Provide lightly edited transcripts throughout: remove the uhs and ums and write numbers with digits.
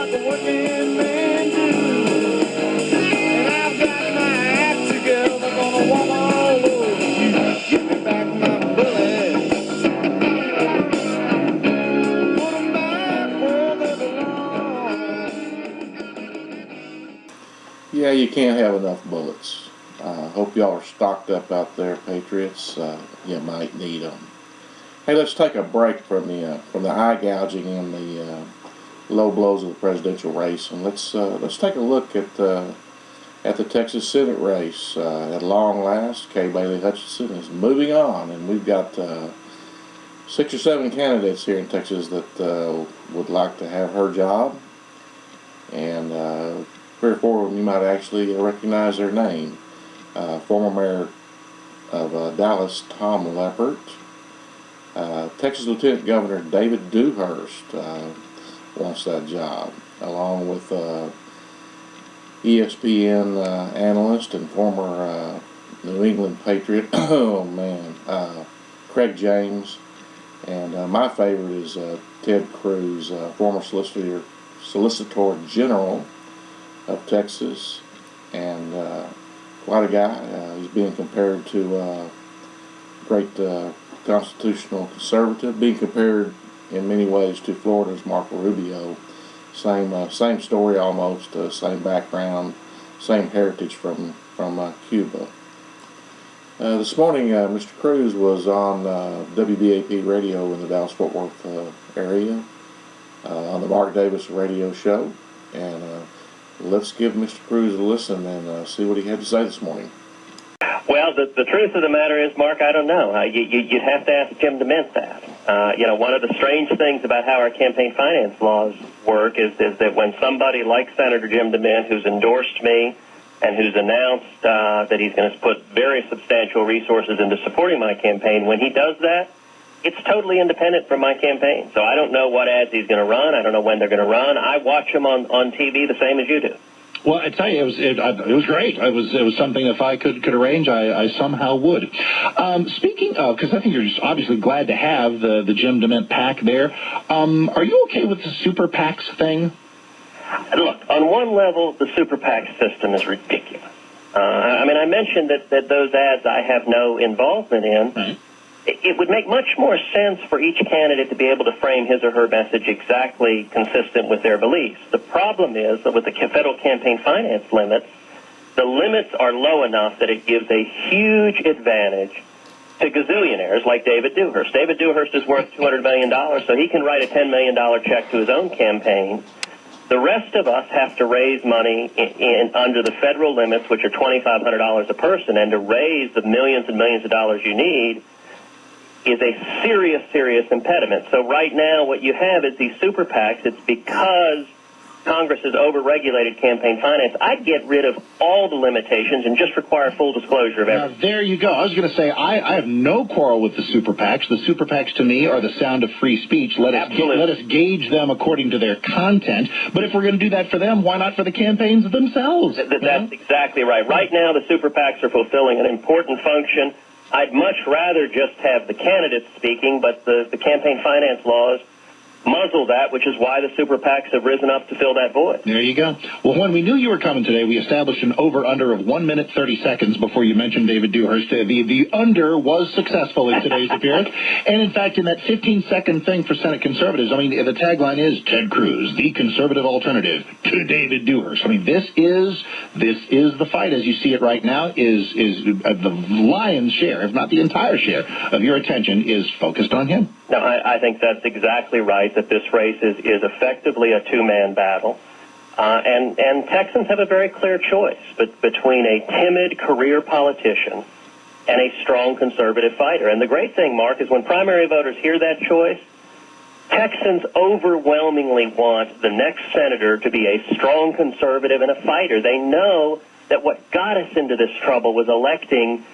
what the working man do. And I've got my act together, gonna walk all over you. Give me back my bullets. Put them back where they belong. Yeah, you can't have enough bullets. Hope y'all are stocked up out there, Patriots. You might need them. Hey, let's take a break from the eye gouging and the low blows of the presidential race, and let's take a look at the Texas Senate race. At long last, Kay Bailey Hutchison is moving on, and we've got 6 or 7 candidates here in Texas that would like to have her job, and 3 or 4 of them you might actually recognize their name. Former Mayor of Dallas, Tom Leppert. Texas Lieutenant Governor David Dewhurst wants that job, along with ESPN analyst and former New England Patriot, oh man, Craig James, and my favorite is Ted Cruz, former Solicitor General of Texas, and quite a guy. He's being compared to great constitutional conservative, being compared in many ways to Florida's Marco Rubio. Same story almost, same background, same heritage from Cuba. This morning, Mr. Cruz was on WBAP radio in the Dallas-Fort Worth area on the Mark Davis radio show, and let's give Mr. Cruz a listen and see what he had to say this morning. Well, the truth of the matter is, Mark, I don't know. You'd have to ask Jim DeMint that. One of the strange things about how our campaign finance laws work is that when somebody like Senator Jim DeMint, who's endorsed me and who's announced that he's going to put very substantial resources into supporting my campaign, when he does that, it's totally independent from my campaign. So I don't know what ads he's going to run. I don't know when they're going to run. I watch him on TV the same as you do. Well, I tell you, it was great. It was something if I could arrange, I somehow would. Speaking of, because I think you're just obviously glad to have the Jim DeMint PAC there. Are you okay with the super PACs thing? Look, on one level, the super PAC system is ridiculous. I mentioned that those ads I have no involvement in. Right. It would make much more sense for each candidate to be able to frame his or her message exactly consistent with their beliefs. The problem is that with the federal campaign finance limits, the limits are low enough that it gives a huge advantage to gazillionaires like David Dewhurst. David Dewhurst is worth $200 million, so he can write a $10 million check to his own campaign. The rest of us have to raise money under the federal limits, which are $2,500 a person, and to raise the millions and millions of dollars you need is a serious, serious impediment. So right now what you have is these super PACs. It's because Congress has over-regulated campaign finance. I'd get rid of all the limitations and just require full disclosure of everything. Now, there you go. I was going to say, I have no quarrel with the super PACs. The super PACs, to me, are the sound of free speech. Let us gauge them according to their content. But if we're going to do that for them, why not for the campaign themselves? That's exactly right. Right now, the super PACs are fulfilling an important function. I'd much rather just have the candidates speaking, but the campaign finance laws muzzle that, which is why the super PACs have risen up to fill that void. There you go. Well, when we knew you were coming today, we established an over-under of 1 minute 30 seconds before you mentioned David Dewhurst. The under was successful in today's appearance. And, in fact, in that 15-second thing for Senate conservatives, the tagline is Ted Cruz, the conservative alternative to David Dewhurst. This is the fight as you see it right now, is the lion's share, if not the entire share, of your attention is focused on him. No, I think that's exactly right, that this race is effectively a two-man battle. And Texans have a very clear choice between a timid career politician and a strong conservative fighter. And the great thing, Mark, is when primary voters hear that choice, Texans overwhelmingly want the next senator to be a strong conservative and a fighter. They know that what got us into this trouble was electing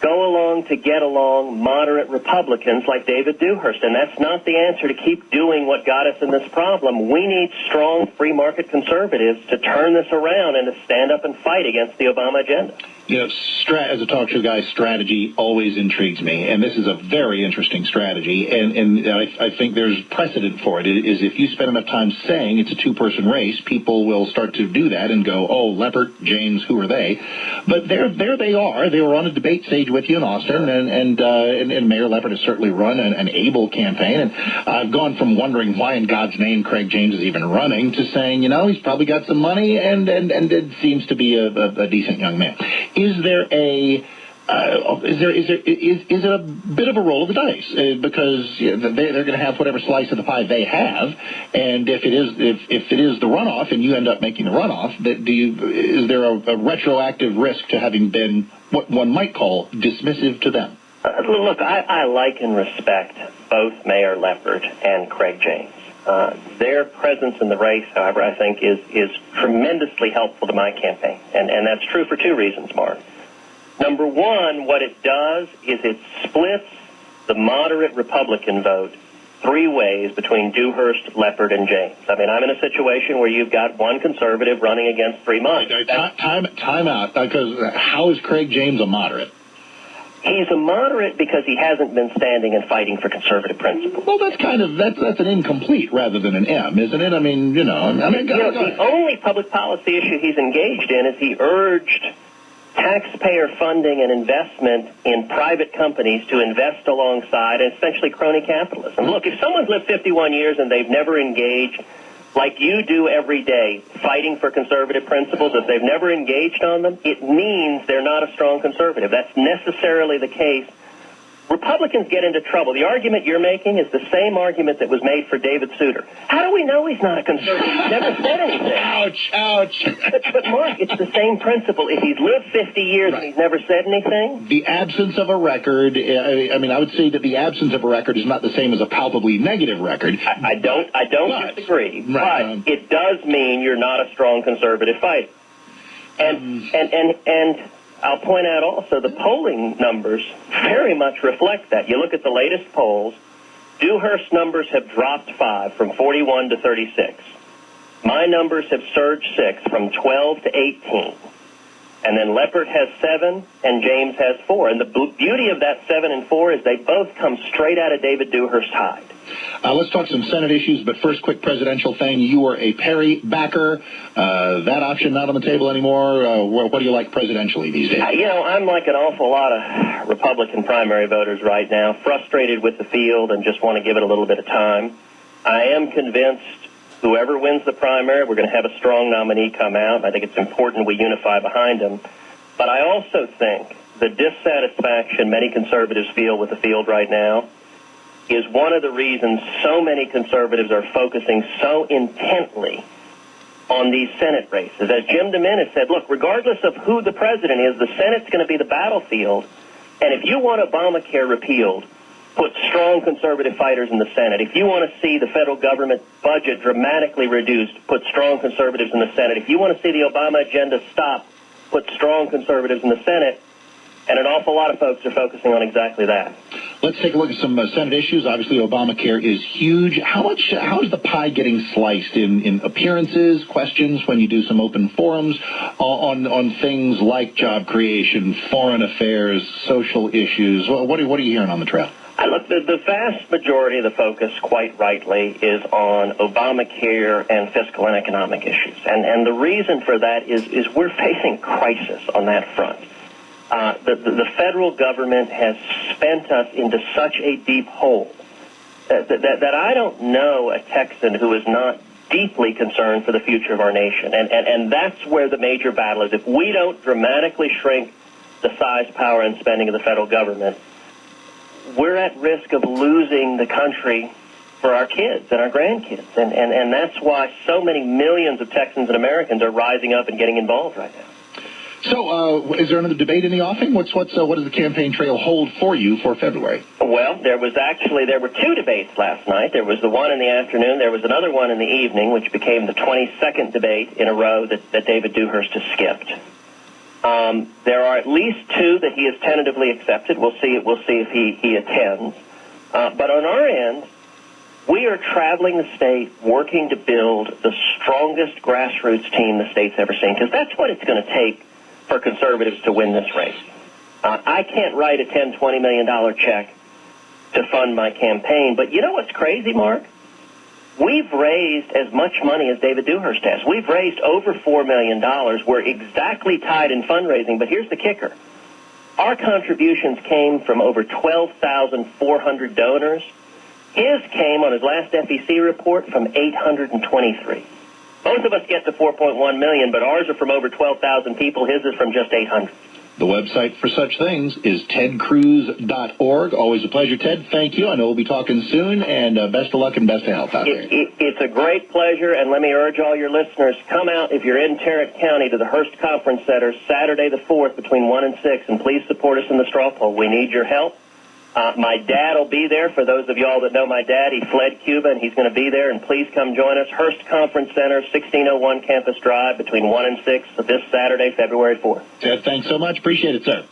go along to get along moderate Republicans like David Dewhurst. And that's not the answer to keep doing what got us in this problem. We need strong free market conservatives to turn this around and to stand up and fight against the Obama agenda. You know, as a talk show guy, strategy always intrigues me, and this is a very interesting strategy, and I think there's precedent for it. Is if you spend enough time saying it's a two-person race, people will start to do that and go, oh, Leppert, James, who are they? But there they are. They were on a debate stage with you in Austin, and Mayor Leppert has certainly run an able campaign, and I've gone from wondering why in God's name Craig James is even running to saying, you know, he's probably got some money and it seems to be a decent young man. Is there is it a bit of a roll of the dice because they're going to have whatever slice of the pie they have, and if it is the runoff and you end up making the runoff, is there a retroactive risk to having been what one might call dismissive to them? Look, I like and respect both Mayor Leppert and Craig James. Their presence in the race, however, I think is tremendously helpful to my campaign. And that's true for two reasons, Mark. Number one, what it does is it splits the moderate Republican vote three ways between Dewhurst, Leppert, and James. I mean, I'm in a situation where you've got one conservative running against three moderates. Time out, because how is Craig James a moderate? He's a moderate because he hasn't been standing and fighting for conservative principles. Well, that's an incomplete rather than an M, isn't it? I mean, the only public policy issue he's engaged in is he urged taxpayer funding and investment in private companies to invest alongside essentially crony capitalism. Look, if someone's lived 51 years and they've never engaged like you do every day, fighting for conservative principles, if they've never engaged on them, it means they're not a strong conservative. That's necessarily the case. Republicans get into trouble. The argument you're making is the same argument that was made for David Souter. How do we know he's not a conservative? He's never said anything. Ouch. But Mark, it's the same principle. If he's lived 50 years and he's never said anything... The absence of a record, I would say that the absence of a record is not the same as a palpably negative record. I don't disagree, but it does mean you're not a strong conservative fighter. And I'll point out also the polling numbers very much reflect that. You look at the latest polls, Dewhurst's numbers have dropped 5 from 41 to 36. My numbers have surged 6 from 12 to 18. And then Leppert has 7 and James has 4. And the beauty of that 7 and 4 is they both come straight out of David Dewhurst's hide. Let's talk some Senate issues, but first, quick presidential thing. You were a Perry backer. That option not on the table anymore. What do you like presidentially these days? I'm like an awful lot of Republican primary voters right now, frustrated with the field and just want to give it a little bit of time. I am convinced whoever wins the primary, we're going to have a strong nominee come out. I think it's important we unify behind him. But I also think the dissatisfaction many conservatives feel with the field right now is one of the reasons so many conservatives are focusing so intently on these Senate races. As Jim DeMint has said, look, regardless of who the president is, the Senate's going to be the battlefield. And if you want Obamacare repealed, put strong conservative fighters in the Senate. If you want to see the federal government budget dramatically reduced, put strong conservatives in the Senate. If you want to see the Obama agenda stop, put strong conservatives in the Senate. And an awful lot of folks are focusing on exactly that. Let's take a look at some Senate issues. Obviously, Obamacare is huge. How is the pie getting sliced in appearances, questions when you do some open forums on things like job creation, foreign affairs, social issues? What are you hearing on the trail? Look, the vast majority of the focus, quite rightly, is on Obamacare and fiscal and economic issues. And the reason for that is we're facing crisis on that front. The federal government has spent us into such a deep hole that I don't know a Texan who is not deeply concerned for the future of our nation. And that's where the major battle is. If we don't dramatically shrink the size, power, and spending of the federal government, we're at risk of losing the country for our kids and our grandkids. And that's why so many millions of Texans and Americans are rising up and getting involved right now. So, is there another debate in the offing? What does the campaign trail hold for you for February? Well, there were 2 debates last night. There was the one in the afternoon. There was another one in the evening, which became the 22nd debate in a row that David Dewhurst has skipped. There are at least 2 that he has tentatively accepted. We'll see if he attends. But on our end, we are traveling the state, working to build the strongest grassroots team the state's ever seen, because that's what it's going to take for conservatives to win this race. I can't write a $10, $20 million check to fund my campaign, but you know what's crazy, Mark? We've raised as much money as David Dewhurst has. We've raised over $4 million. We're exactly tied in fundraising, but here's the kicker. Our contributions came from over 12,400 donors. His came on his last FEC report from 823. Both of us get to 4.1 million, but ours are from over 12,000 people. His is from just 800. The website for such things is TedCruz.org. Always a pleasure, Ted. Thank you. I know we'll be talking soon, and best of luck and best of health out there. It's a great pleasure, and let me urge all your listeners, come out if you're in Tarrant County to the Hearst Conference Center Saturday the 4th between 1 and 6, and please support us in the straw poll. We need your help. My dad will be there. For those of y'all that know my dad, he fled Cuba, and he's going to be there, and please come join us. Hearst Conference Center, 1601 Campus Drive, between 1 and 6, this Saturday, February 4th. Ted, thanks so much. Appreciate it, sir.